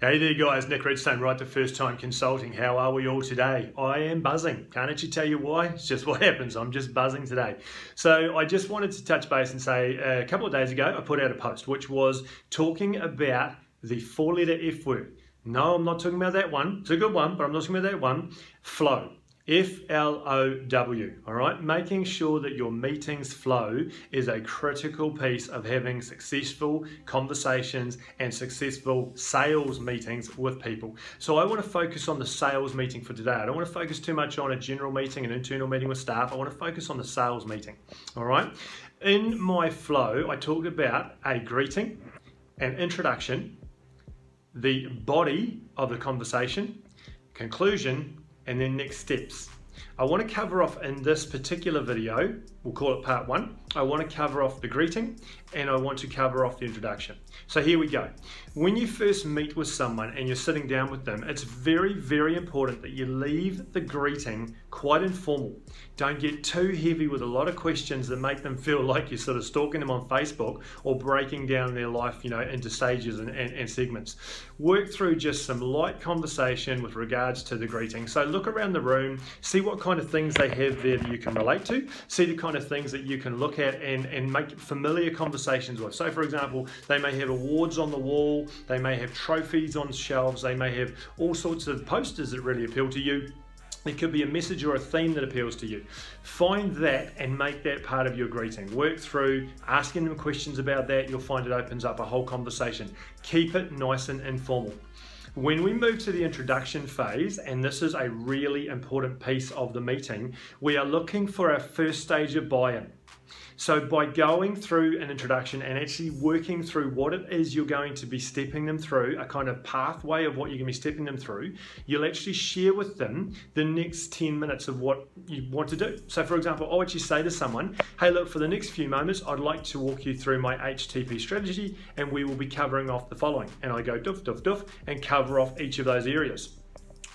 Hey there guys, Nick Redstone, Right the First Time Consulting. How are we all today? I am buzzing. Can't actually tell you why, it's just what happens. I'm just buzzing today. So I just wanted to touch base and say a couple of days ago, I put out a post which was talking about the 4-letter F word. No, I'm not talking about that one. It's a good one, but I'm not talking about that one. Flow. F-L-O-W, all right? Making sure that your meetings flow is a critical piece of having successful conversations and successful sales meetings with people. So I want to focus on the sales meeting for today. I don't want to focus too much on a general meeting, an internal meeting with staff. I want to focus on the sales meeting, all right? In my flow, I talked about a greeting, an introduction, the body of the conversation, conclusion, and then next steps. I want to cover off in this particular video, we'll call it part 1, I want to cover off the greeting and I want to cover off the introduction. So here we go. When you first meet with someone and you're sitting down with them, it's very, very important that you leave the greeting quite informal. Don't get too heavy with a lot of questions that make them feel like you're sort of stalking them on Facebook or breaking down their life, into stages and segments. Work through just some light conversation with regards to the greeting. So look around the room, see what kind of things they have there that you can relate to, see the kind of things that you can look at and make familiar conversations with. So for example, they may have awards on the wall, they may have trophies on shelves, they may have all sorts of posters that really appeal to you. It could be a message or a theme that appeals to you. Find that and make that part of your greeting. Work through asking them questions about that. You'll find it opens up a whole conversation. Keep it nice and informal. When we move to the introduction phase, and this is a really important piece of the meeting, we are looking for our first stage of buy-in. So by going through an introduction and actually working through what it is you're going to be stepping them through, a kind of pathway of what you're going to be stepping them through, you'll actually share with them the next 10 minutes of what you want to do. So for example, I'll actually say to someone, hey look, for the next few moments, I'd like to walk you through my HTP strategy and we will be covering off the following. And I go doof, doof, doof and cover off each of those areas.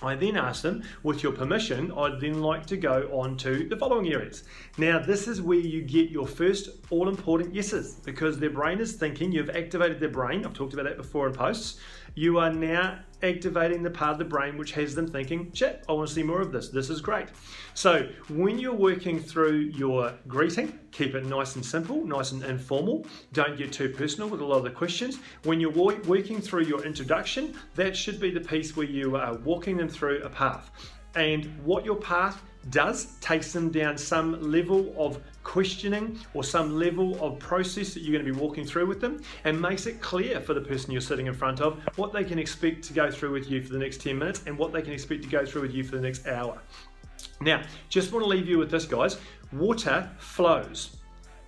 I then ask them, with your permission, I'd then like to go on to the following areas. Now, this is where you get your first all-important yeses, because their brain is thinking, you've activated their brain, I've talked about that before in posts, you are now activating the part of the brain which has them thinking, shit, I want to see more of this, this is great. So when you're working through your greeting, keep it nice and simple, nice and informal, don't get too personal with a lot of the questions. When you're working through your introduction, that should be the piece where you are walking them through a path. And what your path does takes them down some level of questioning or some level of process that you're going to be walking through with them, and makes it clear for the person you're sitting in front of what they can expect to go through with you for the next 10 minutes and what they can expect to go through with you for the next hour. Now, just want to leave you with this, guys. Water flows.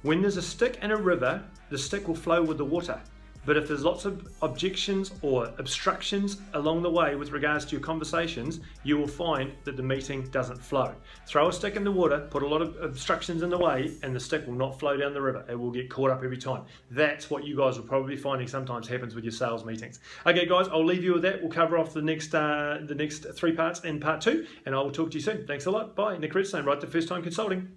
When there's a stick in a river, the stick will flow with the water. But if there's lots of objections or obstructions along the way with regards to your conversations, you will find that the meeting doesn't flow. Throw a stick in the water, put a lot of obstructions in the way, and the stick will not flow down the river. It will get caught up every time. That's what you guys will probably be finding sometimes happens with your sales meetings. Okay, guys, I'll leave you with that. We'll cover off the next 3 parts in part 2, and I will talk to you soon. Thanks a lot. Bye. Nick Redstone, Right the First Time Consulting.